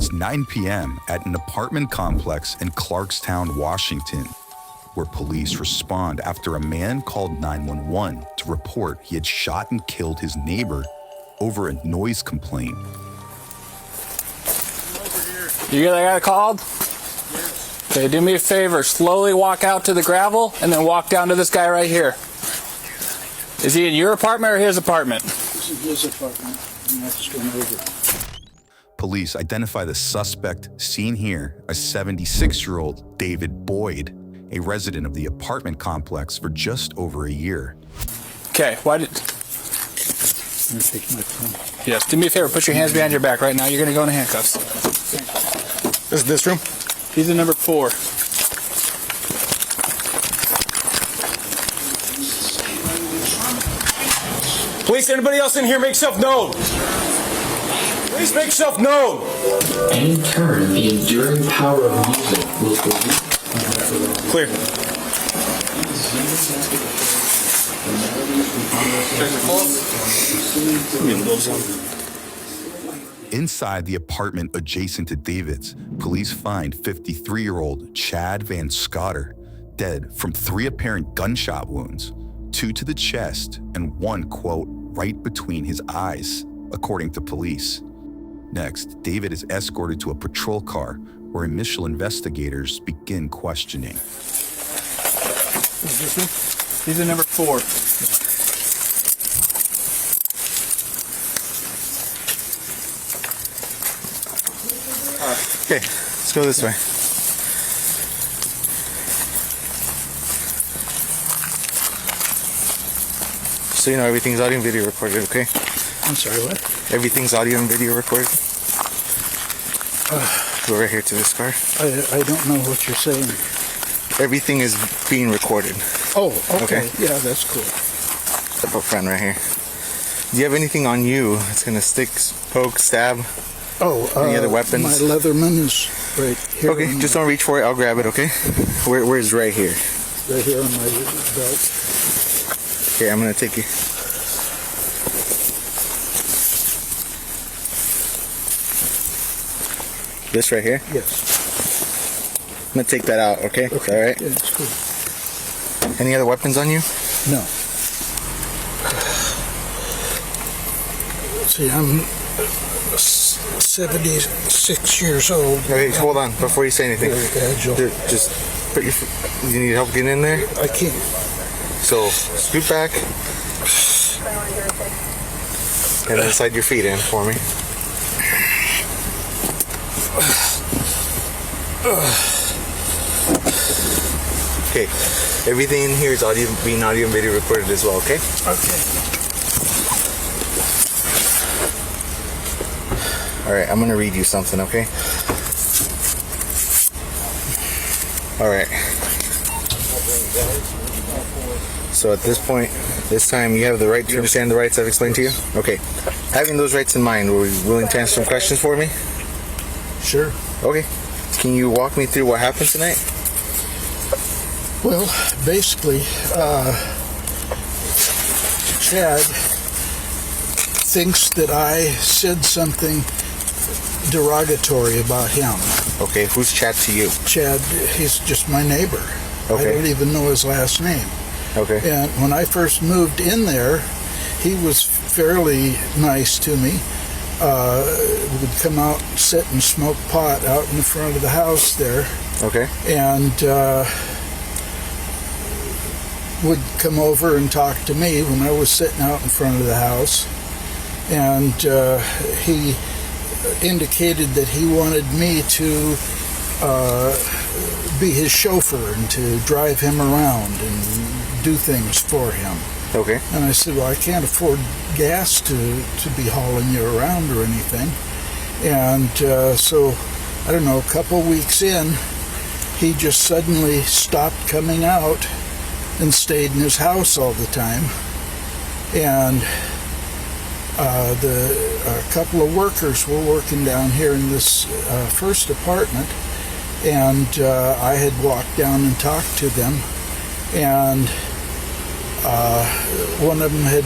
It's 9 p.m. at an apartment complex in Clarkston, Washington, where police respond after a man called 911 to report he had shot and killed his neighbor over a noise complaint. You get that guy called? Yes. Okay, do me a favor. Slowly walk out to the gravel and then walk down to this guy right here. Is he in your apartment or his apartment? This is his apartment. Next one over. Police identify the suspect seen here as 76-year-old David Boyd, a resident of the apartment complex for just over a year. Okay, why did... I'm going to take my phone. Yes, do me a favor. Put your hands behind your back right now. You're going to go into handcuffs. This is this room? He's in number 4. Police, anybody else in here, make yourself known. Please make yourself known. In turn, the enduring power of music will Clear. Inside the apartment adjacent to David's, police find 53-year-old Chad VanScotter dead from 3 apparent gunshot wounds, 2 to the chest and 1, quote, right between his eyes, according to police. Next, David is escorted to a patrol car where initial investigators begin questioning. Is this him? He's in number 4. Okay, let's go this way. So you know everything's audio and video recorded, okay? I'm sorry, what? Everything's audio and video recorded. Go right here to this car. I don't know what you're saying. Everything is being recorded. Oh, okay. Okay. Yeah, that's cool. Up front right here. Do you have anything on you that's gonna stick, poke, stab? Oh, any other weapons? My Leatherman is right here. Okay, just don't reach for it. I'll grab it, okay? Where's right here? Right here on my belt. Okay, I'm gonna take you. This right here? Yes. I'm gonna take that out, okay? Okay. All right. Yeah, it's cool. Any other weapons on you? No. See, I'm 76 years old. Okay, hold on before you say anything. Very agile. Just put your. You need help getting in there? I can't. So scoot back and then slide your feet in for me. Okay, everything in here is being audio and video recorded as well, okay? Okay. Alright, I'm gonna read you something, okay? Alright. So at this point, this time, you have the right to understand the rights I've explained to you? Okay. Having those rights in mind, were you willing to answer some questions for me? Sure. Okay. Can you walk me through what happened tonight? Well, basically, Chad thinks that I said something derogatory about him. Okay, who's Chad to you? Chad, he's just my neighbor. Okay. I don't even know his last name. Okay. And when I first moved in there, he was fairly nice to me. Would come out, sit and smoke pot out in the front of the house there. Okay. And would come over and talk to me when I was sitting out in front of the house. And he indicated that he wanted me to be his chauffeur and to drive him around and do things for him. Okay. And I said, well, I can't afford gas to be hauling you around or anything. And so, I don't know, a couple weeks in, he just suddenly stopped coming out and stayed in his house all the time. And a couple of workers were working down here in this first apartment, and I had walked down and talked to them, and one of them had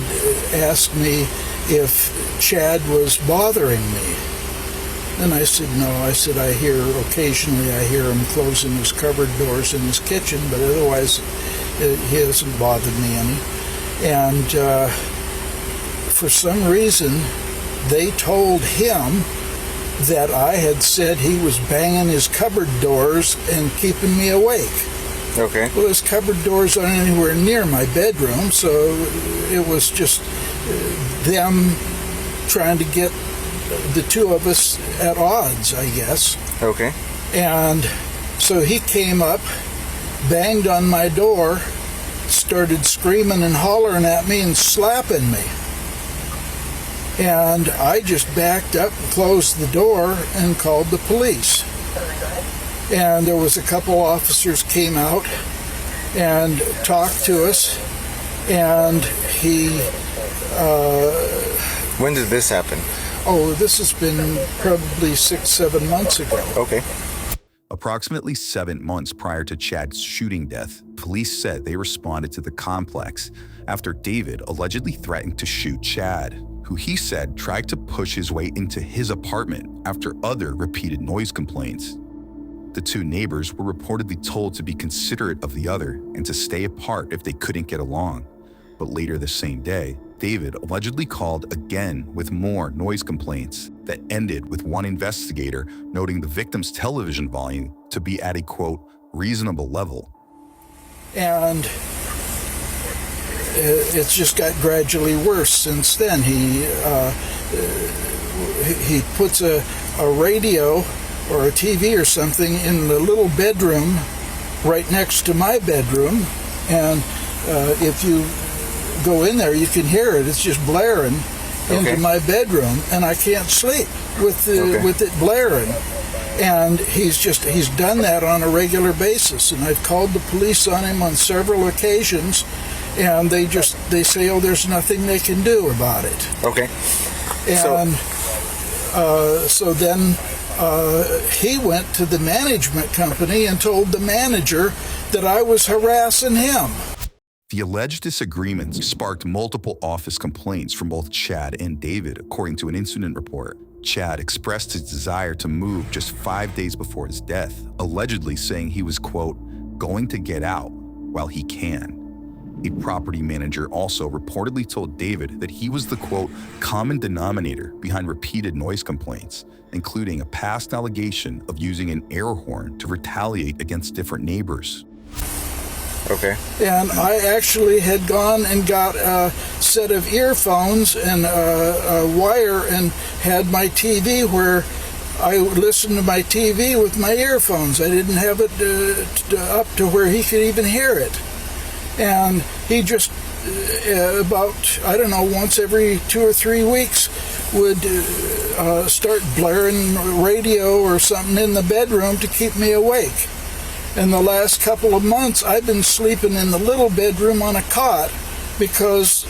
asked me if Chad was bothering me. And I said, no. I said, occasionally I hear him closing his cupboard doors in his kitchen, but otherwise he hasn't bothered me any. And for some reason, they told him that I had said he was banging his cupboard doors and keeping me awake. Okay. Well, his cupboard doors aren't anywhere near my bedroom, so it was just them trying to get the two of us at odds, I guess. Okay. And so he came up, banged on my door, started screaming and hollering at me and slapping me. And I just backed up, closed the door, and called the police. And there was a couple officers came out and talked to us, and he... When did this happen? Oh, this has been probably 6-7 months ago. Okay. Approximately 7 months prior to Chad's shooting death, police said they responded to the complex after David allegedly threatened to shoot Chad, who he said tried to push his way into his apartment after other repeated noise complaints. The two neighbors were reportedly told to be considerate of the other and to stay apart if they couldn't get along. But later the same day, David allegedly called again with more noise complaints that ended with one investigator noting the victim's television volume to be at a, quote, reasonable level. And it's just got gradually worse since then. He puts a radio or a TV or something in the little bedroom right next to my bedroom, and if you go in there, you can hear it. It's just blaring into my bedroom, and I can't sleep with it blaring. And he's done that on a regular basis, and I've called the police on him on several occasions, and they say, oh, there's nothing they can do about it. Okay. And so then he went to the management company and told the manager that I was harassing him. The alleged disagreements sparked multiple office complaints from both Chad and David, according to an incident report. Chad expressed his desire to move just 5 days before his death, allegedly saying he was, quote, going to get out while he can. A property manager also reportedly told David that he was the, quote, common denominator behind repeated noise complaints, including a past allegation of using an air horn to retaliate against different neighbors. Okay. And I actually had gone and got a set of earphones and a wire and had my TV where I listened to my TV with my earphones. I didn't have it up to where he could even hear it. And he just about, I don't know, once every 2 or 3 weeks would start blaring radio or something in the bedroom to keep me awake. In the last couple of months, I've been sleeping in the little bedroom on a cot because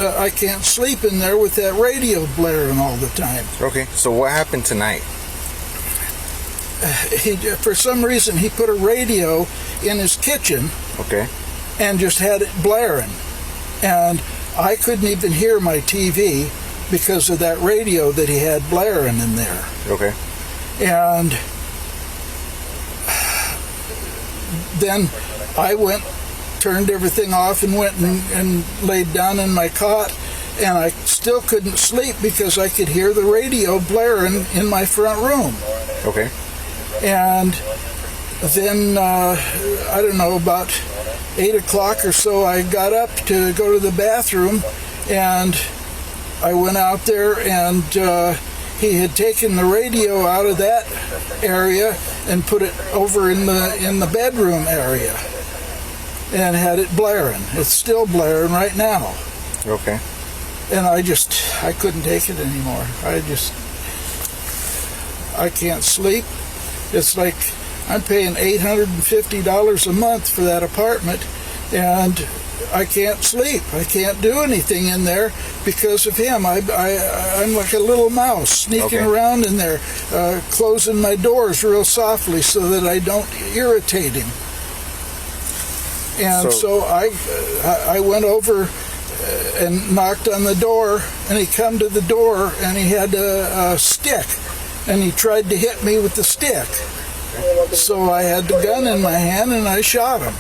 I can't sleep in there with that radio blaring all the time. Okay, so what happened tonight? For some reason, he put a radio in his kitchen. Okay. And just had it blaring. And I couldn't even hear my TV because of that radio that he had blaring in there. Okay. And then I turned everything off and went and laid down in my cot, and I still couldn't sleep because I could hear the radio blaring in my front room. Okay. And then, I don't know, about 8 o'clock or so, I got up to go to the bathroom, and I went out there, and he had taken the radio out of that area and put it over in the bedroom area and had it blaring. It's still blaring right now. Okay. And I couldn't take it anymore. I can't sleep. It's like I'm paying $850 a month for that apartment, and I can't sleep. I can't do anything in there because of him. I'm like a little mouse sneaking around in there, closing my doors real softly so that I don't irritate him. And so I went over and knocked on the door, and he come to the door, and he had a stick, and he tried to hit me with the stick. So I had the gun in my hand and I shot him.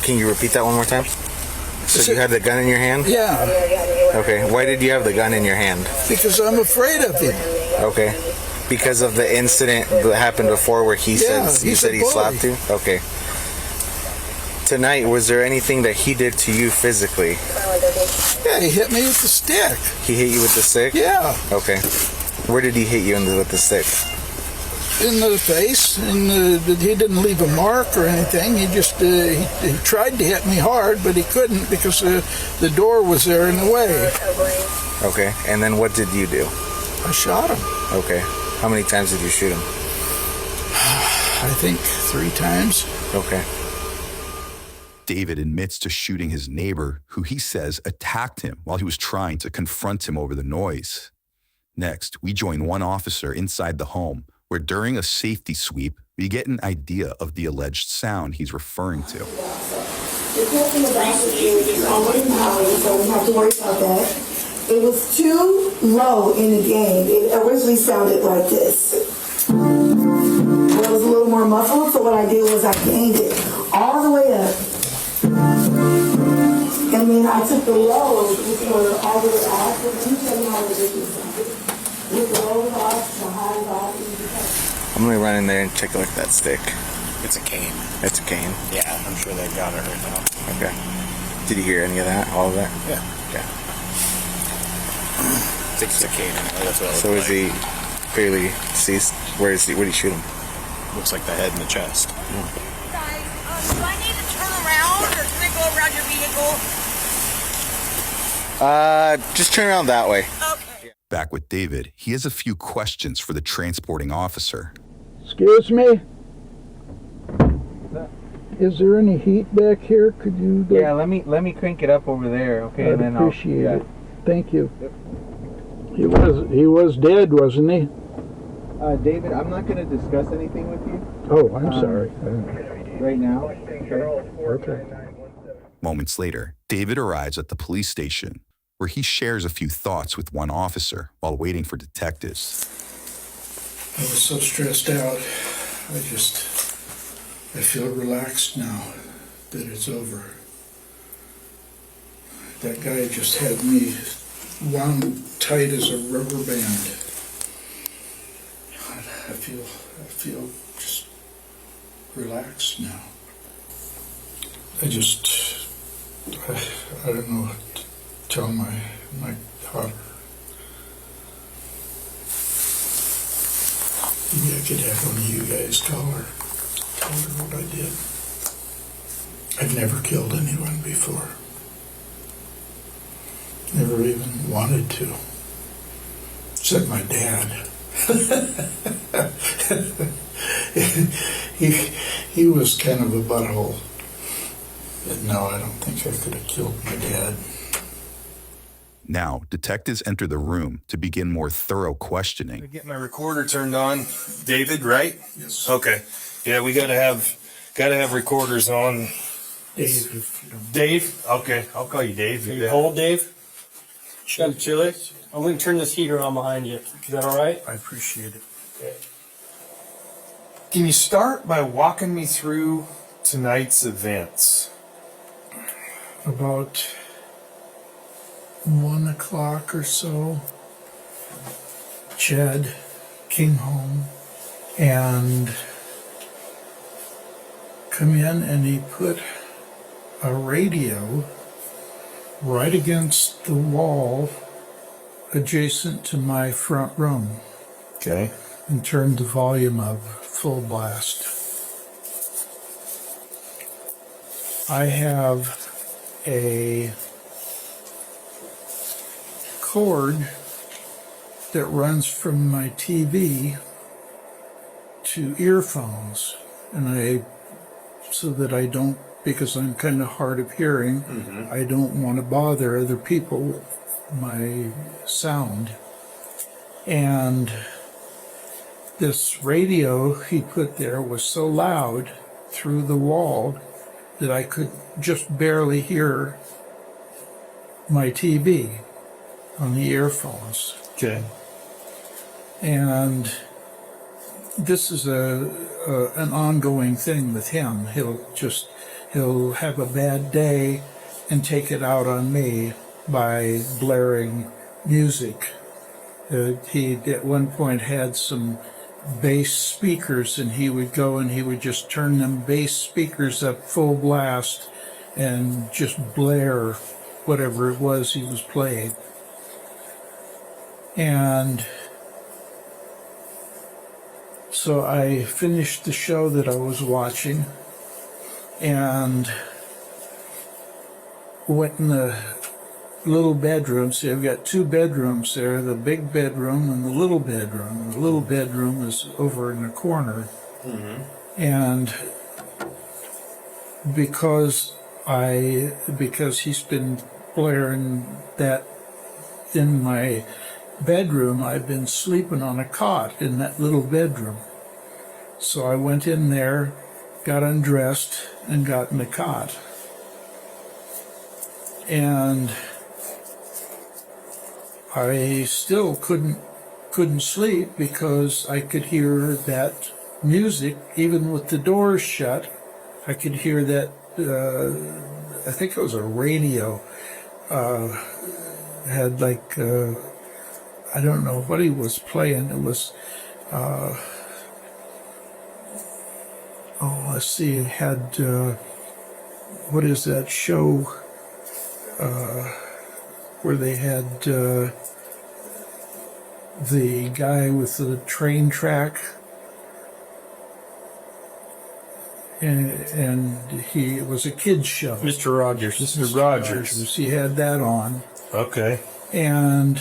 Can you repeat that one more time? So you had the gun in your hand? Yeah, Okay. Why did you have the gun in your hand? because I'm afraid of him. Okay. Because of the incident that happened before where he said you he's said a he bully. slapped you? Okay. Tonight, was there anything that he did to you physically? Yeah, he hit me with the stick. He hit you with the stick? Yeah, Okay. Where did he hit you with the stick? in the face, and he didn't leave a mark or anything. He just he tried to hit me hard, but he couldn't because the door was there in the way. Okay. And then what did you do? I shot him. Okay. How many times did you shoot him? I think 3 times. Okay. David admits to shooting his neighbor, who he says attacked him while he was trying to confront him over the noise. Next, we join one officer inside the home, where during a safety sweep, we get an idea of the alleged sound he's referring to. The cool thing about it is always power, so we have to worry about that. It was too low in the game. It originally sounded like this. It was a little more muffled, so what I did was I gained it all the way up. And then I took the lows, which were all the way off. Let me tell you how ridiculous that is. With the lows off, the highs off. I'm going to run in there and check a look at that stick. It's a cane. It's a cane. Yeah, I'm sure they've got it right now. Okay. Did you hear any of that? All of that? Yeah. Okay. It's a cane anyway. That's what it So looks is he clearly deceased? Where did he shoot him? like. Looks like the head and the chest. Guys, do I need to turn around or can I go around your vehicle? Just turn around that way. Okay. Back with David, he has a few questions for the transporting officer. Excuse me? Is there any heat back here? Could you... Yeah, let me crank it up over there, okay? I'd and then appreciate I'll, it. Thank you. He was dead, wasn't he? David, I'm not going to discuss anything with you Oh, I'm sorry. right now. Okay. Moments later, David arrives at the police station, where he shares a few thoughts with one officer while waiting for detectives. I was so stressed out. I feel relaxed now that it's over. That guy just had me wound tight as a rubber band. I feel just relaxed now. I don't know what to tell my daughter. Maybe I could have one of you guys tell her what I did. I've never killed anyone before. Never even wanted to. Except my dad. he was kind of a butthole. But no, I don't think I could have killed my dad. Now, detectives enter the room to begin more thorough questioning. Get my recorder turned on, David. Right? Yes. Okay. Yeah, we gotta have recorders on. Dave. Dave. Okay, I'll call you Dave. Are you cold, Dave? Kind of chilly? I'm going to turn this heater on behind you. Is that all right? I appreciate it. Okay. Can you start by walking me through tonight's events? About 1 o'clock or so, Chad came home and come in and he put a radio right against the wall adjacent to my front room. Okay. And turned the volume up full blast. I have a cord that runs from my TV to earphones, and so that I don't, because I'm kind of hard of hearing, I don't want to bother other people with my sound. And this radio he put there was so loud through the wall that I could just barely hear my TV on the earphones. Okay. And this is an ongoing thing with him. He'll have a bad day and take it out on me by blaring music. He at one point had some bass speakers, and he would go and he would just turn them bass speakers up full blast and just blare whatever it was he was playing. And so I finished the show that I was watching and went in the little bedroom. See, I've got two bedrooms there, the big bedroom and the little bedroom. The little bedroom is over in the corner. Mm-hmm. And because he's been blaring that in my bedroom, I've been sleeping on a cot in that little bedroom. So I went in there, got undressed, and got in the cot. And I still couldn't sleep because I could hear that music, even with the doors shut. I could hear that, I think it was a radio, had like, I don't know what he was playing. It was, let's see, it had, what is that show, where they had the guy with the train track, and it was a kid's show. Mr. Rogers. Mr. Rogers. He had that on. Okay. And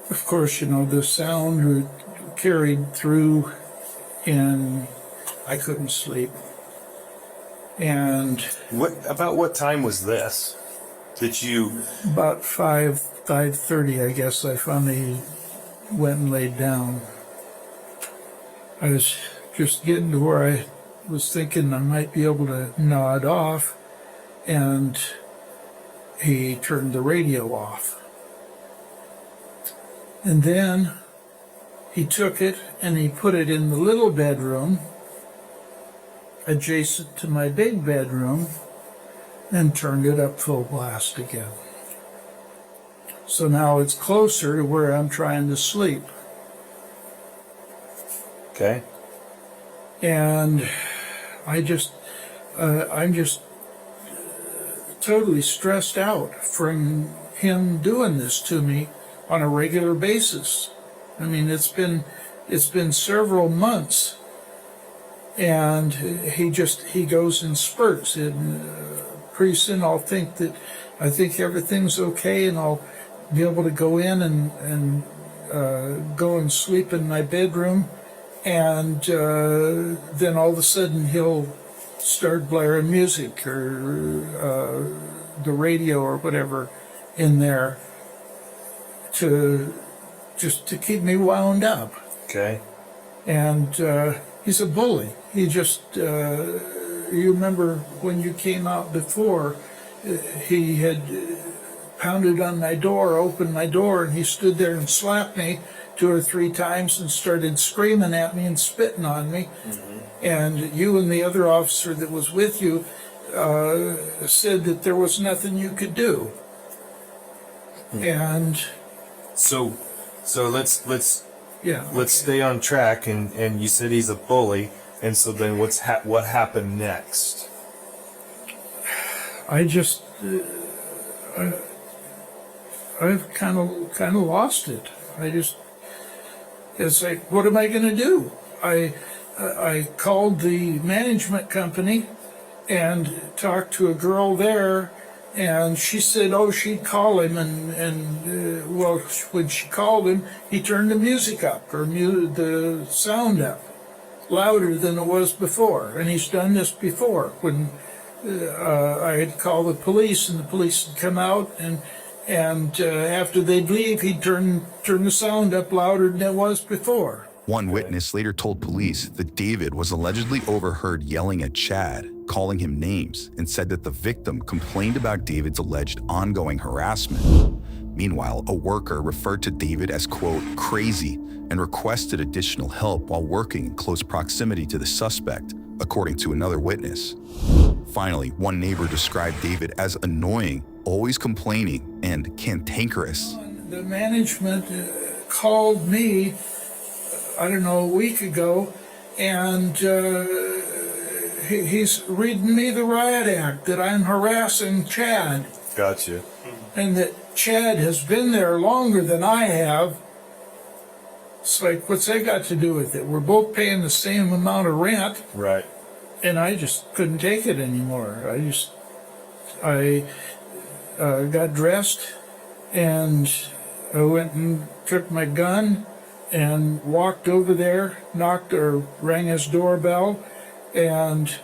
of course, the sound carried through, and I couldn't sleep. And About what time was this? Did you? About 5:30, I guess, I finally went and laid down. I was just getting to where I was thinking I might be able to nod off, and he turned the radio off. And then he took it and he put it in the little bedroom adjacent to my big bedroom and turned it up full blast again. So now it's closer to where I'm trying to sleep. Okay. And I'm just totally stressed out from him doing this to me on a regular basis. I mean, it's been several months, and he goes in spurts. And pretty soon I think everything's okay, and I'll be able to go in and go and sleep in my bedroom, and then all of a sudden he'll start blaring music or the radio or whatever in there to keep me wound up. Okay. And he's a bully. He just, you remember when you came out before, he had pounded on my door, opened my door, and he stood there and slapped me 2 or 3 times and started screaming at me and spitting on me. Mm-hmm. And you and the other officer that was with you said that there was nothing you could do. Mm-hmm. And so let's stay on track. And you said he's a bully, and so then what happened next? I've kind of lost it. It's like, what am I going to do? I called the management company and talked to a girl there, and she said, she'd call him, and when she called him, he turned the music up, or the sound up, louder than it was before. And he's done this before, when I had called the police, and the police had come out, and after they'd leave, he'd turn the sound up louder than it was before. One witness later told police that David was allegedly overheard yelling at Chad, calling him names, and said that the victim complained about David's alleged ongoing harassment. Meanwhile, a worker referred to David as, quote, crazy, and requested additional help while working in close proximity to the suspect, according to another witness. Finally, one neighbor described David as annoying, always complaining, and cantankerous. The management called me, I don't know, a week ago, and he's reading me the riot act that I'm harassing Chad. Gotcha. And that Chad has been there longer than I have. It's like, what's that got to do with it? We're both paying the same amount of rent. Right. And I just couldn't take it anymore. I got dressed and I went and took my gun and walked over there, knocked or rang his doorbell, and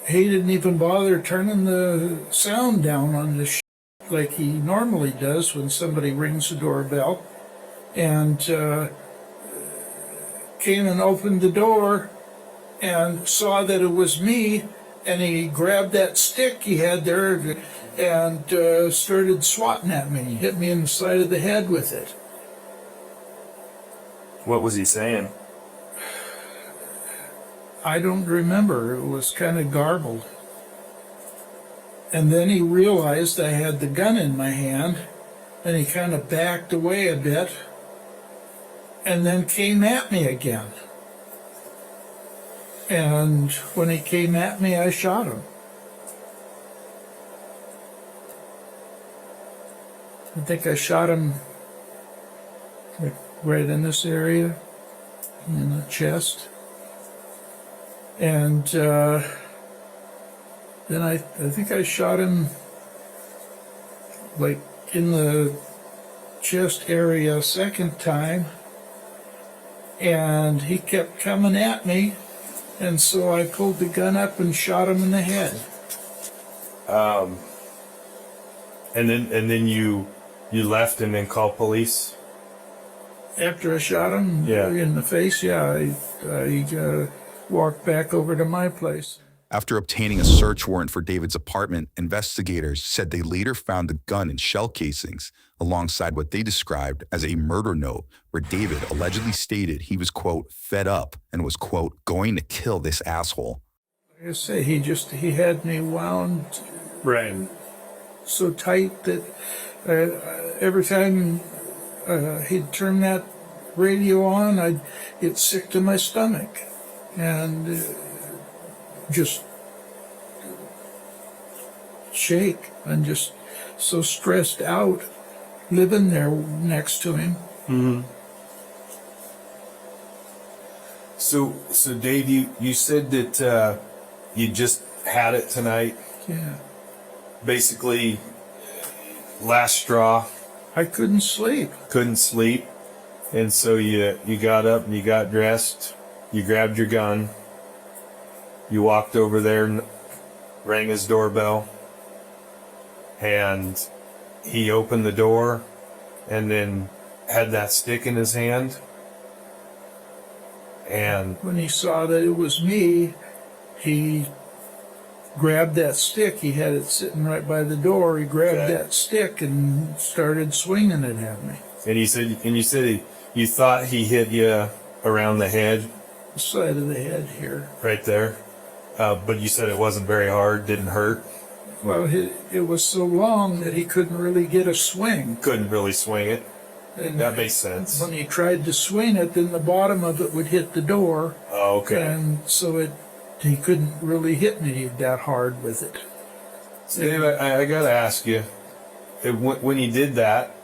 he didn't even bother turning the sound down on the like he normally does when somebody rings the doorbell, and came and opened the door and saw that it was me, and he grabbed that stick he had there and started swatting at me. He hit me in the side of the head with it. What was he saying? I don't remember. It was kind of garbled. And then he realized I had the gun in my hand, and he kind of backed away a bit, and then came at me again. And when he came at me, I shot him. I think I shot him right in this area, in the chest. And then I think I shot him like in the chest area a second time, and he kept coming at me, and so I pulled the gun up and shot him in the head. And then you left and then called police? After I shot him in the face, I walked back over to my place. After obtaining a search warrant for David's apartment, investigators said they later found the gun and shell casings alongside what they described as a murder note where David allegedly stated he was, quote, fed up and was, quote, going to kill this asshole. Like I say, he had me wound so tight that every time he'd turn that radio on, I'd get sick to my stomach and just shake and just so stressed out living there next to him. Mm-hmm. So Dave, you said that you just had it tonight. Yeah. Basically, last straw. I couldn't sleep. Couldn't sleep. And so you got up and you got dressed. You grabbed your gun. You walked over there and rang his doorbell. And he opened the door and then had that stick in his hand. And when he saw that it was me, he grabbed that stick. He had it sitting right by the door. He grabbed that stick and started swinging it at me. And you said you thought he hit you around the head? The side of the head here. Right there. But you said it wasn't very hard, didn't hurt? Well, it was so long that he couldn't really get a swing. Couldn't really swing it. And that makes sense. When he tried to swing it, then the bottom of it would hit the door. Oh, okay. And so he couldn't really hit me that hard with it. Dave, I gotta ask you, when he did that,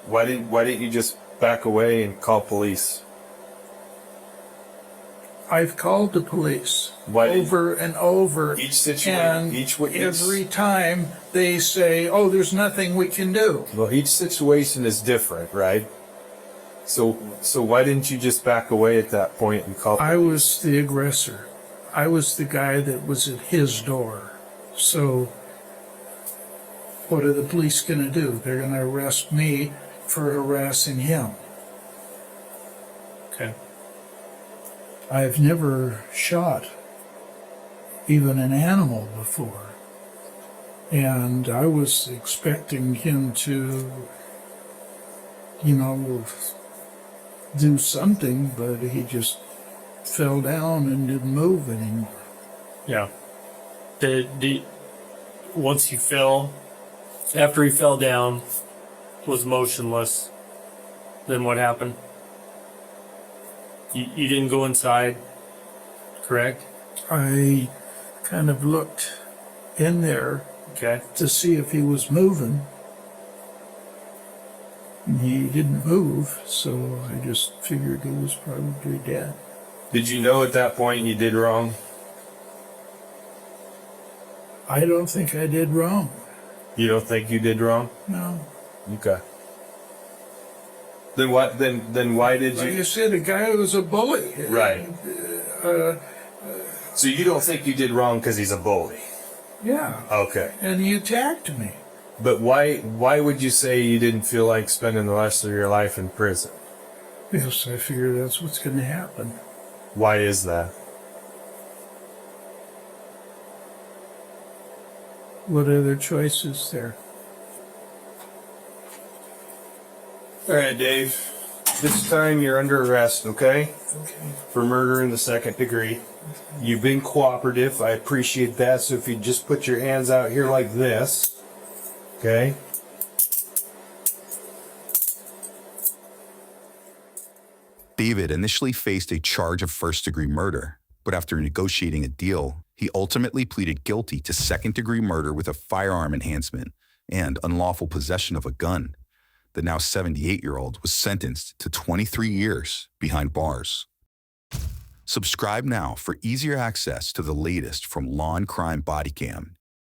why didn't you just back away and call police? I've called the police over and over. Each situation, and each witness. Every time they say, "Oh, there's nothing we can do." Well, each situation is different, right? So why didn't you just back away at that point and call? I was the aggressor. I was the guy that was at his door. So what are the police going to do? They're going to arrest me for harassing him. Okay. I've never shot even an animal before. And I was expecting him to, do something, but he just fell down and didn't move anymore. Yeah. Once he fell, after he fell down, was motionless, then what happened? You didn't go inside, correct? I kind of looked in there to see if he was moving. And he didn't move, so I just figured he was probably dead. Did you know at that point you did wrong? I don't think I did wrong. You don't think you did wrong? No. Okay. Then what? Then why did Like you? you said, a guy was a bully. Right. So you don't think you did wrong because he's a bully? Yeah. Okay. And he attacked me. But why would you say you didn't feel like spending the rest of your life in prison? Because I figure that's what's going to happen. Why is that? What other choice is there? All right, Dave. This time you're under arrest, okay? Okay. For murder in the second degree. You've been cooperative. I appreciate that. So if you just put your hands out here like this, okay? David initially faced a charge of first-degree murder, but after negotiating a deal, he ultimately pleaded guilty to second-degree murder with a firearm enhancement and unlawful possession of a gun. The now 78-year-old was sentenced to 23 years behind bars. Subscribe now for easier access to the latest from Law&Crime BodyCam